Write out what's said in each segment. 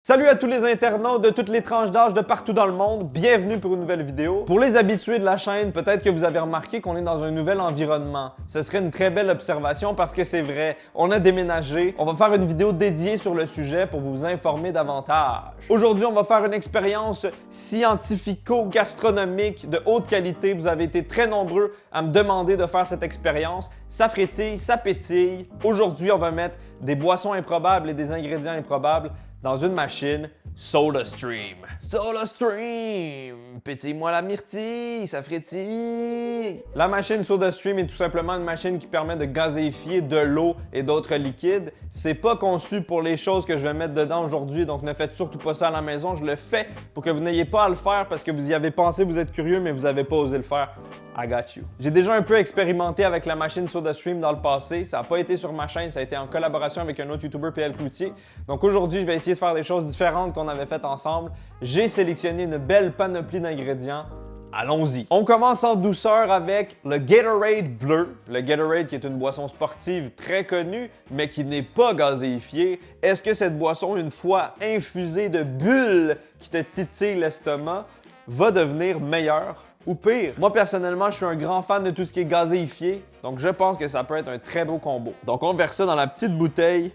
Salut à tous les internautes de toutes les tranches d'âge de partout dans le monde, bienvenue pour une nouvelle vidéo. Pour les habitués de la chaîne, peut-être que vous avez remarqué qu'on est dans un nouvel environnement. Ce serait une très belle observation parce que c'est vrai, on a déménagé. On va faire une vidéo dédiée sur le sujet pour vous informer davantage. Aujourd'hui, on va faire une expérience scientifico-gastronomique de haute qualité. Vous avez été très nombreux à me demander de faire cette expérience. Ça frétille, ça pétille. Aujourd'hui, on va mettre des boissons improbables et des ingrédients improbables dans une machine SodaStream. SodaStream! Pétille-moi la myrtille, ça frétille! La machine SodaStream est tout simplement une machine qui permet de gazéifier de l'eau et d'autres liquides. C'est pas conçu pour les choses que je vais mettre dedans aujourd'hui, donc ne faites surtout pas ça à la maison. Je le fais pour que vous n'ayez pas à le faire parce que vous y avez pensé, vous êtes curieux, mais vous n'avez pas osé le faire. I got you. J'ai déjà un peu expérimenté avec la machine SodaStream dans le passé. Ça n'a pas été sur ma chaîne, ça a été en collaboration avec un autre YouTuber, PL Cloutier. Donc aujourd'hui, je vais essayer de faire des choses différentes qu'on avait faites ensemble. J'ai sélectionné une belle panoplie d'ingrédients. Allons-y. On commence en douceur avec le Gatorade bleu. Le Gatorade qui est une boisson sportive très connue, mais qui n'est pas gazéifiée. Est-ce que cette boisson, une fois infusée de bulles qui te titillent l'estomac, va devenir meilleure? Ou pire, moi personnellement, je suis un grand fan de tout ce qui est gazéifié, donc je pense que ça peut être un très beau combo. Donc on verse ça dans la petite bouteille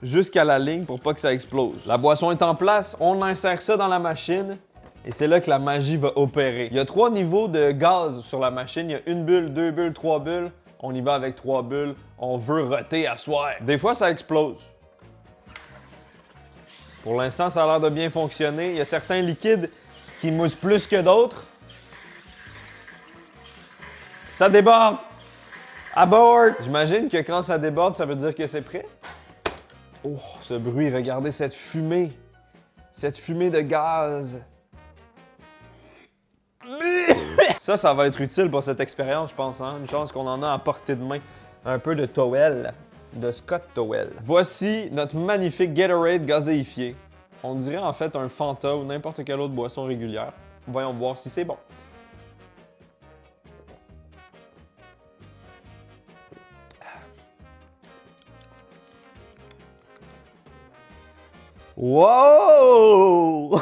jusqu'à la ligne pour pas que ça explose. La boisson est en place, on insère ça dans la machine et c'est là que la magie va opérer. Il y a 3 niveaux de gaz sur la machine, il y a 1 bulle, 2 bulles, 3 bulles. On y va avec 3 bulles, on veut roter à soir. Des fois, ça explose. Pour l'instant, ça a l'air de bien fonctionner. Il y a certains liquides qui moussent plus que d'autres. Ça déborde! Abort! J'imagine que quand ça déborde, ça veut dire que c'est prêt. Oh, ce bruit, regardez cette fumée. Cette fumée de gaz. Ça va être utile pour cette expérience, je pense. Hein? Une chance qu'on en a à portée de main. Un peu de towel, de Scott Towel. Voici notre magnifique Gatorade gazéifié. On dirait en fait un Fanta ou n'importe quelle autre boisson régulière. Voyons voir si c'est bon. Wow!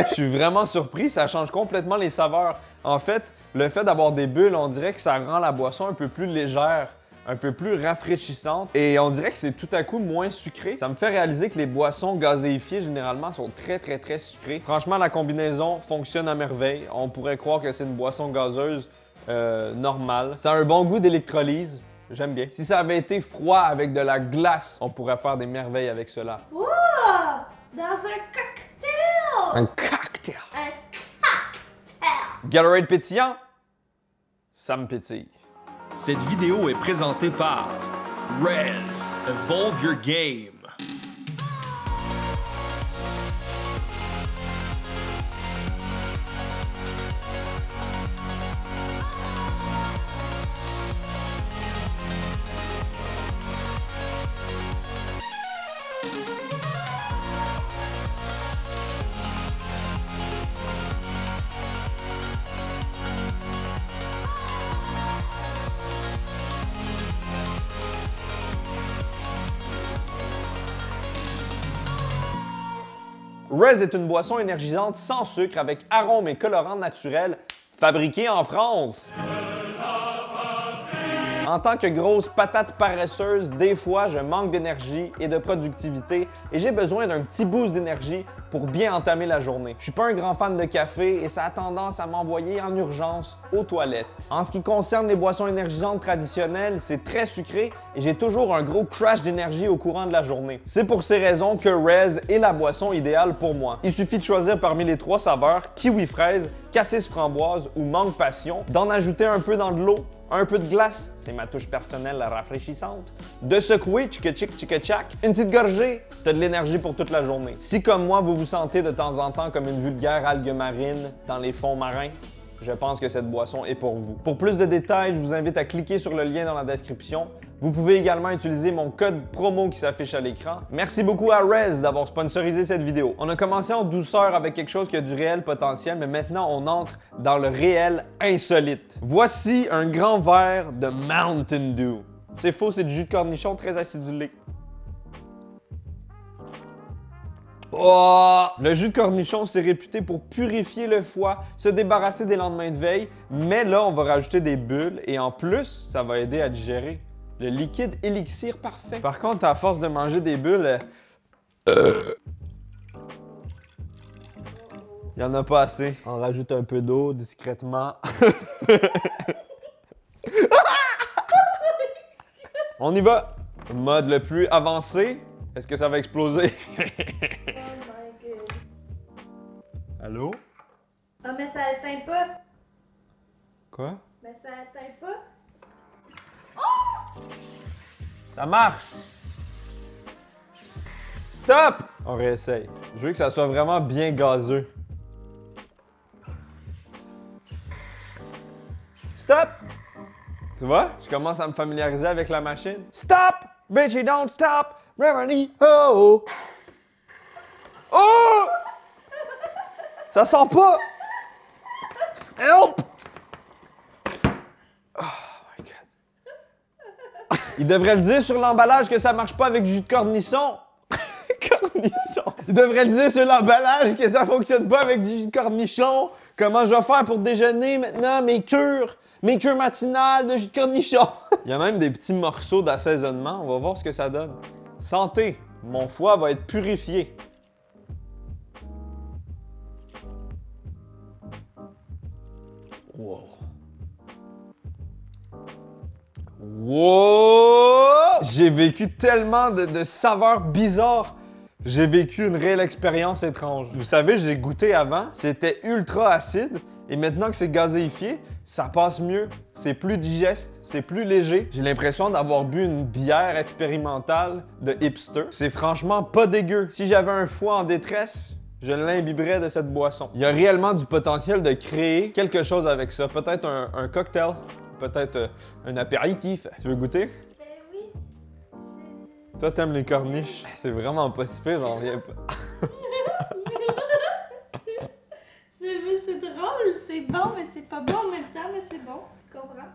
Je suis vraiment surpris, ça change complètement les saveurs. En fait, le fait d'avoir des bulles, on dirait que ça rend la boisson un peu plus légère, un peu plus rafraîchissante et on dirait que c'est tout à coup moins sucré. Ça me fait réaliser que les boissons gazéifiées, généralement, sont très sucrées. Franchement, la combinaison fonctionne à merveille. On pourrait croire que c'est une boisson gazeuse normale. Ça a un bon goût d'électrolyse. J'aime bien. Si ça avait été froid avec de la glace, on pourrait faire des merveilles avec cela. Wow! Dans un cocktail! Un cocktail! Un cocktail! Gatorade pétillant? Ça me pétille. Cette vidéo est présentée par Rez. Evolve your game. Rez est une boisson énergisante sans sucre avec arômes et colorants naturels fabriquée en France. En tant que grosse patate paresseuse, des fois, je manque d'énergie et de productivité et j'ai besoin d'un petit boost d'énergie pour bien entamer la journée. Je suis pas un grand fan de café et ça a tendance à m'envoyer en urgence aux toilettes. En ce qui concerne les boissons énergisantes traditionnelles, c'est très sucré et j'ai toujours un gros crash d'énergie au courant de la journée. C'est pour ces raisons que Rez est la boisson idéale pour moi. Il suffit de choisir parmi les 3 saveurs, kiwi fraise, cassis framboise ou mangue passion, d'en ajouter un peu dans de l'eau, un peu de glace, c'est ma touche personnelle rafraîchissante, de secouer, tchik-tchik-tchik-tchak, une petite gorgée, t'as de l'énergie pour toute la journée. Si comme moi, vous vous sentez de temps en temps comme une vulgaire algue marine dans les fonds marins, je pense que cette boisson est pour vous. Pour plus de détails, je vous invite à cliquer sur le lien dans la description. Vous pouvez également utiliser mon code promo qui s'affiche à l'écran. Merci beaucoup à Rez d'avoir sponsorisé cette vidéo. On a commencé en douceur avec quelque chose qui a du réel potentiel, mais maintenant on entre dans le réel insolite. Voici un grand verre de Mountain Dew. C'est faux, c'est du jus de cornichon très acidulé. Oh! Le jus de cornichon, c'est réputé pour purifier le foie, se débarrasser des lendemains de veille, mais là, on va rajouter des bulles et en plus, ça va aider à digérer. Le liquide élixir parfait. Par contre, à force de manger des bulles, il y en a pas assez. On rajoute un peu d'eau discrètement. On y va. Mode le plus avancé. Est-ce que ça va exploser? Oh my god. Allô? Ah, mais ça éteint pas. Quoi? Mais ça éteint pas. Ça marche! Stop! On réessaye. Je veux que ça soit vraiment bien gazeux. Stop! Tu vois? Je commence à me familiariser avec la machine. Stop! Bitchy, don't stop! Remedy! Oh! Oh! Ça sort pas! Help! Il devrait le dire sur l'emballage que ça marche pas avec du jus de cornichon. Cornichon. Il devrait le dire sur l'emballage que ça fonctionne pas avec du jus de cornichon. Comment je vais faire pour déjeuner maintenant? Mes cures matinales de jus de cornichon. Il y a même des petits morceaux d'assaisonnement. On va voir ce que ça donne. Santé. Mon foie va être purifié. Wow. Wow! J'ai vécu tellement de saveurs bizarres. J'ai vécu une réelle expérience étrange. Vous savez, j'ai goûté avant, c'était ultra acide. Et maintenant que c'est gazéifié, ça passe mieux. C'est plus digeste, c'est plus léger. J'ai l'impression d'avoir bu une bière expérimentale de hipster. C'est franchement pas dégueu. Si j'avais un foie en détresse, je l'imbiberais de cette boisson. Il y a réellement du potentiel de créer quelque chose avec ça. Peut-être un cocktail. Peut-être un apéritif. Tu veux goûter? Ben oui. Toi, t'aimes les corniches? C'est vraiment pas si pire, j'en reviens pas. C'est drôle, c'est bon, mais c'est pas bon en même temps, mais c'est bon. Tu comprends?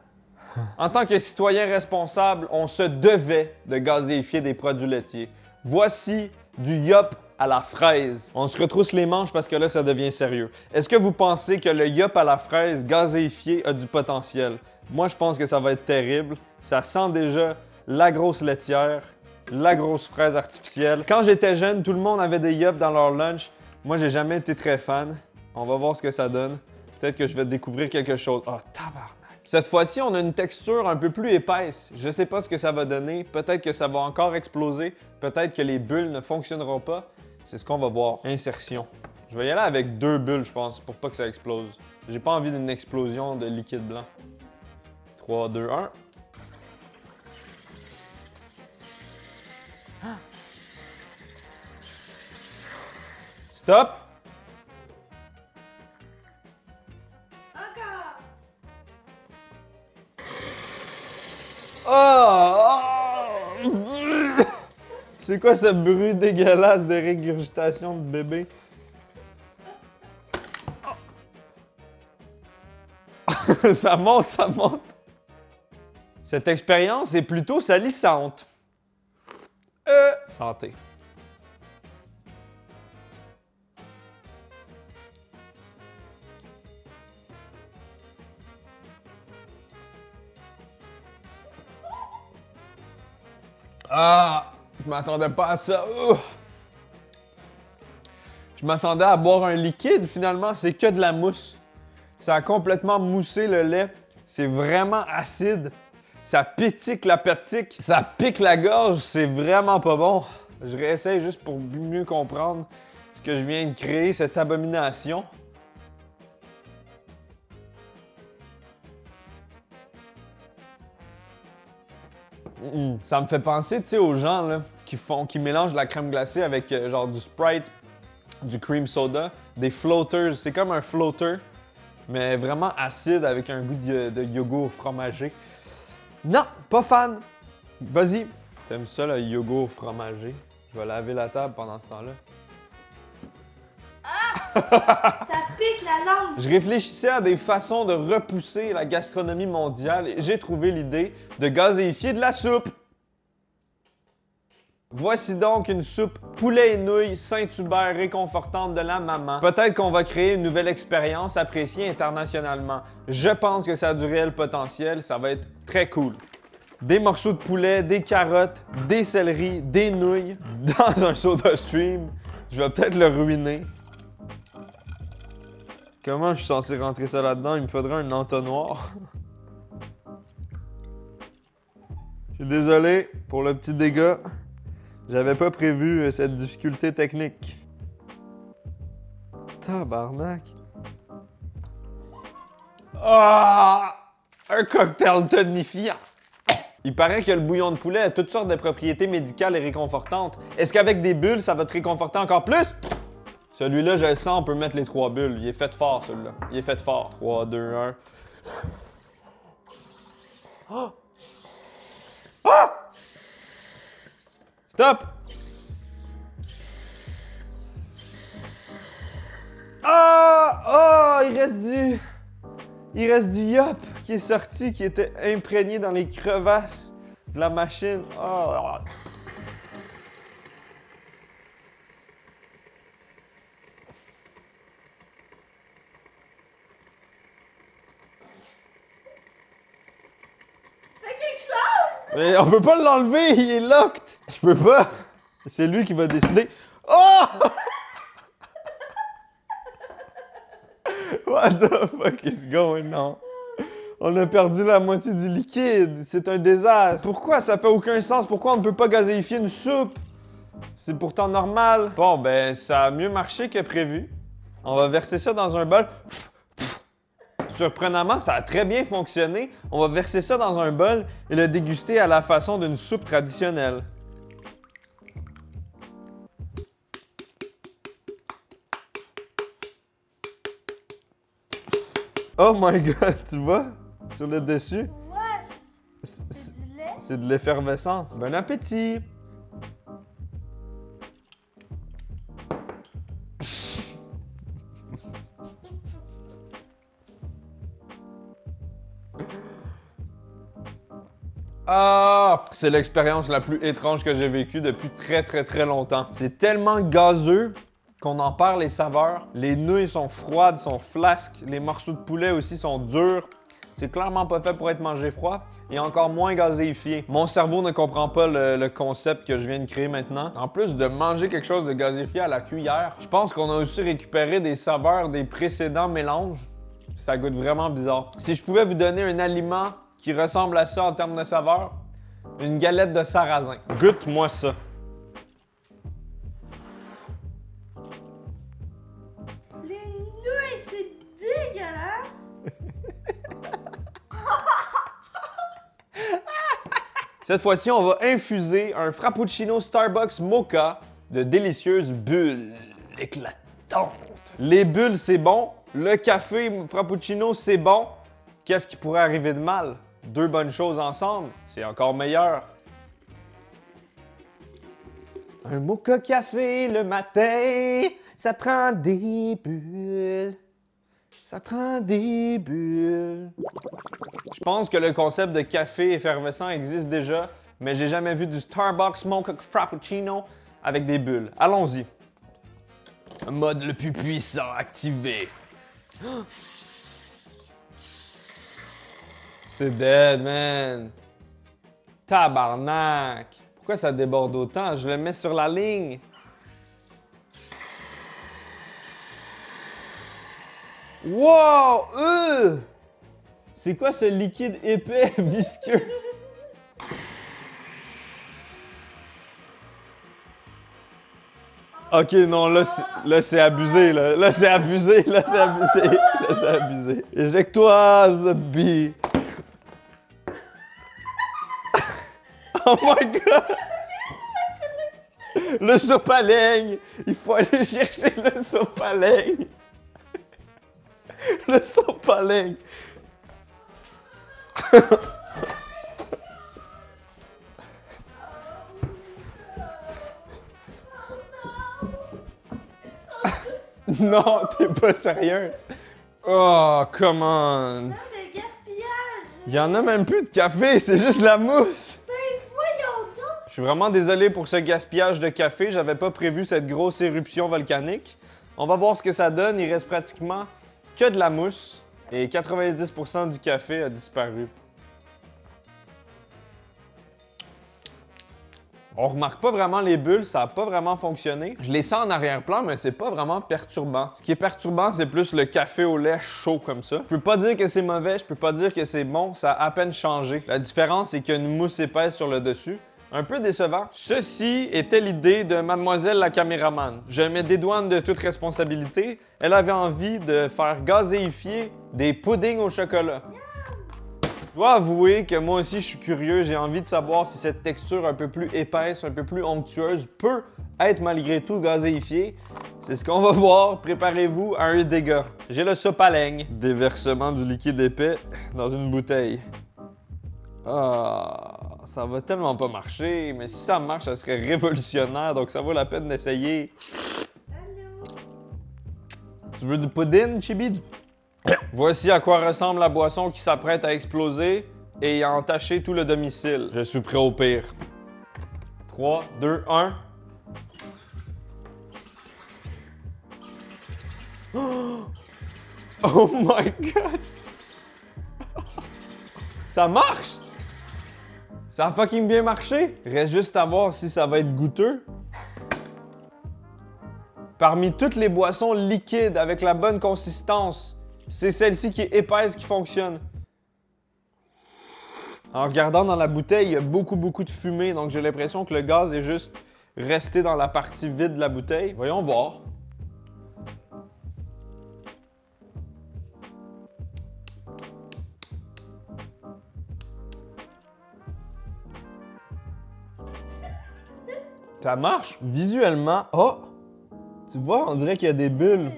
En tant que citoyen responsable, on se devait de gazéifier des produits laitiers. Voici du yop à la fraise. On se retrousse les manches parce que là, ça devient sérieux. Est-ce que vous pensez que le yop à la fraise gazéifié a du potentiel? Moi, je pense que ça va être terrible. Ça sent déjà la grosse laitière, la grosse fraise artificielle. Quand j'étais jeune, tout le monde avait des yops dans leur lunch. Moi, j'ai jamais été très fan. On va voir ce que ça donne. Peut-être que je vais découvrir quelque chose. Oh, tabarnak! Cette fois-ci, on a une texture un peu plus épaisse. Je sais pas ce que ça va donner. Peut-être que ça va encore exploser. Peut-être que les bulles ne fonctionneront pas. C'est ce qu'on va voir. Insertion. Je vais y aller avec 2 bulles, je pense, pour pas que ça explose. J'ai pas envie d'une explosion de liquide blanc. 3, 2, 1. Stop! Encore! Oh! C'est quoi ce bruit dégueulasse de régurgitation de bébé? Ça monte, ça monte. Cette expérience est plutôt salissante. Santé. Ah! Je m'attendais pas à ça. Je m'attendais à boire un liquide, finalement, c'est que de la mousse. Ça a complètement moussé le lait. C'est vraiment acide. Ça pitique l'appétit. Ça pique la gorge. C'est vraiment pas bon. Je réessaye juste pour mieux comprendre ce que je viens de créer, cette abomination. Ça me fait penser, tu sais, aux gens là, qui mélangent la crème glacée avec genre du Sprite, du cream soda, des floaters. C'est comme un floater, mais vraiment acide avec un goût de yogourt fromagé. Non, pas fan. Vas-y. T'aimes ça, le yogourt fromagé? Je vais laver la table pendant ce temps-là. Ça pique la langue! Je réfléchissais à des façons de repousser la gastronomie mondiale et j'ai trouvé l'idée de gazéifier de la soupe. Voici donc une soupe poulet et nouilles Saint-Hubert réconfortante de la maman. Peut-être qu'on va créer une nouvelle expérience appréciée internationalement. Je pense que ça a du réel potentiel, ça va être très cool. Des morceaux de poulet, des carottes, des céleris, des nouilles dans un SodaStream. Je vais peut-être le ruiner. Comment je suis censé rentrer ça là-dedans? Il me faudrait un entonnoir. Je suis désolé pour le petit dégât. J'avais pas prévu cette difficulté technique. Tabarnak. Ah! Un cocktail tonifiant. Il paraît que le bouillon de poulet a toutes sortes de propriétés médicales et réconfortantes. Est-ce qu'avec des bulles, ça va te réconforter encore plus? Celui-là, je le sens, on peut mettre les 3 bulles. Il est fait fort, celui-là. Il est fait fort. 3, 2, 1. Oh! Ah! Stop! Ah! Oh! Il reste du yop qui est sorti, qui était imprégné dans les crevasses de la machine. Oh! Mais on peut pas l'enlever, il est locked! Je peux pas! C'est lui qui va décider. Oh! What the fuck is going on? On a perdu la moitié du liquide. C'est un désastre. Pourquoi? Ça fait aucun sens. Pourquoi on ne peut pas gazéifier une soupe? C'est pourtant normal. Bon, ben, ça a mieux marché que prévu. On va verser ça dans un bol. Surprenamment, ça a très bien fonctionné. On va verser ça dans un bol et le déguster à la façon d'une soupe traditionnelle. Oh my god, tu vois? Sur le dessus. Ouais, c'est du lait. C'est de l'effervescence. Bon appétit! Ah! C'est l'expérience la plus étrange que j'ai vécue depuis très longtemps. C'est tellement gazeux qu'on en perd les saveurs. Les nouilles sont froides, sont flasques. Les morceaux de poulet aussi sont durs. C'est clairement pas fait pour être mangé froid et encore moins gazéifié. Mon cerveau ne comprend pas le concept que je viens de créer maintenant. En plus de manger quelque chose de gazéifié à la cuillère, je pense qu'on a aussi récupéré des saveurs des précédents mélanges. Ça goûte vraiment bizarre. Si je pouvais vous donner un aliment qui ressemble à ça en termes de saveur, une galette de sarrasin. Goûte-moi ça. Les nouilles, c'est dégueulasse. Cette fois-ci, on va infuser un Frappuccino Starbucks Mocha de délicieuses bulles éclatantes. Les bulles, c'est bon. Le café Frappuccino, c'est bon. Qu'est-ce qui pourrait arriver de mal? Deux bonnes choses ensemble, c'est encore meilleur. Un mocha café le matin, ça prend des bulles. Ça prend des bulles. Je pense que le concept de café effervescent existe déjà, mais j'ai jamais vu du Starbucks Mocha Frappuccino avec des bulles. Allons-y. Mode le plus puissant activé. C'est dead, man. Tabarnak. Pourquoi ça déborde autant? Je le mets sur la ligne. Wow! C'est quoi ce liquide épais, visqueux? Ok, non, là, c'est abusé, là. Là, c'est abusé, là, c'est abusé. Là, c'est abusé. Éjecte-toi, Zobby. Oh my god! Le soupe-à-leigne! Il faut aller chercher le soupe-à-leigne! Le soupe-à-leigne! Non, t'es pas sérieuse! Oh, come on! Non, de gaspillage. Il y en a même plus de café, c'est juste de la mousse! Ben, voyons donc. Je suis vraiment désolé pour ce gaspillage de café. J'avais pas prévu cette grosse éruption volcanique. On va voir ce que ça donne. Il reste pratiquement que de la mousse et 90% du café a disparu. On remarque pas vraiment les bulles, ça a pas vraiment fonctionné. Je les sens en arrière-plan, mais c'est pas vraiment perturbant. Ce qui est perturbant, c'est plus le café au lait chaud comme ça. Je peux pas dire que c'est mauvais, je peux pas dire que c'est bon, ça a à peine changé. La différence, c'est qu'il y a une mousse épaisse sur le dessus. Un peu décevant. Ceci était l'idée de mademoiselle la caméraman. Je me dédouane de toute responsabilité. Elle avait envie de faire gazéifier des puddings au chocolat. Je dois avouer que moi aussi, je suis curieux. J'ai envie de savoir si cette texture un peu plus épaisse, un peu plus onctueuse peut être malgré tout gazéifiée. C'est ce qu'on va voir. Préparez-vous à un dégât. J'ai le sopalaigne. Déversement du liquide épais dans une bouteille. Ah, ça va tellement pas marcher. Mais si ça marche, ça serait révolutionnaire. Donc ça vaut la peine d'essayer. Tu veux du pudding, Chibi? Voici à quoi ressemble la boisson qui s'apprête à exploser et à entacher tout le domicile. Je suis prêt au pire. 3, 2, 1. Oh my god! Ça marche! Ça a fucking bien marché! Reste juste à voir si ça va être goûteux. Parmi toutes les boissons liquides avec la bonne consistance, c'est celle-ci qui est épaisse qui fonctionne. En regardant dans la bouteille, il y a beaucoup de fumée, donc j'ai l'impression que le gaz est juste resté dans la partie vide de la bouteille. Voyons voir. Ça marche. Visuellement, oh! Tu vois, on dirait qu'il y a des bulles.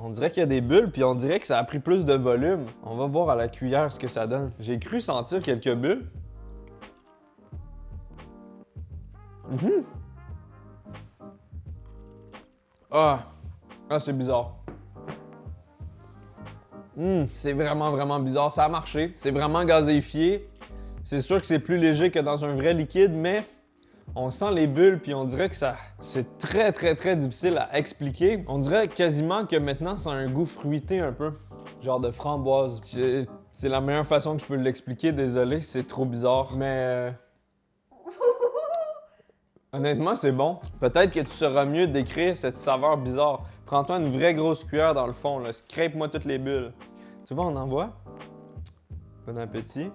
On dirait qu'il y a des bulles, puis on dirait que ça a pris plus de volume. On va voir à la cuillère ce que ça donne. J'ai cru sentir quelques bulles. Ah, c'est bizarre. C'est vraiment bizarre. Ça a marché. C'est vraiment gazéifié. C'est sûr que c'est plus léger que dans un vrai liquide, mais on sent les bulles, puis on dirait que ça... C'est très difficile à expliquer. On dirait quasiment que maintenant, ça a un goût fruité un peu. Genre de framboise. C'est la meilleure façon que je peux l'expliquer, désolé, c'est trop bizarre. Mais... honnêtement, c'est bon. Peut-être que tu sauras mieux décrire cette saveur bizarre. Prends-toi une vraie grosse cuillère dans le fond, là. Scrape-moi toutes les bulles. Tu vois, on en voit? Bon appétit.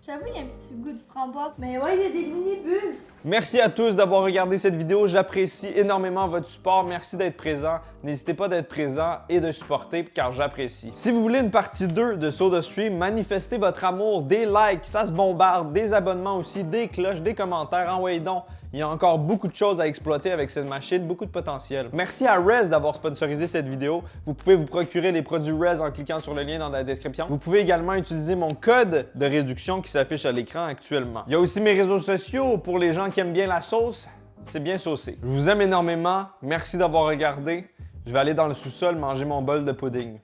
J'avoue, il y a un petit goût de framboise, mais ouais, il y a des mini-bulles. Merci à tous d'avoir regardé cette vidéo. J'apprécie énormément votre support. Merci d'être présent. N'hésitez pas d'être présent et de supporter car j'apprécie. Si vous voulez une partie 2 de SodaStream, manifestez votre amour, des likes, ça se bombarde, des abonnements aussi, des cloches, des commentaires. Envoyez donc. Il y a encore beaucoup de choses à exploiter avec cette machine, beaucoup de potentiel. Merci à Rez d'avoir sponsorisé cette vidéo. Vous pouvez vous procurer les produits Rez en cliquant sur le lien dans la description. Vous pouvez également utiliser mon code de réduction qui s'affiche à l'écran actuellement. Il y a aussi mes réseaux sociaux pour les gens qui aiment bien la sauce. C'est bien saucé. Je vous aime énormément. Merci d'avoir regardé. Je vais aller dans le sous-sol manger mon bol de pudding.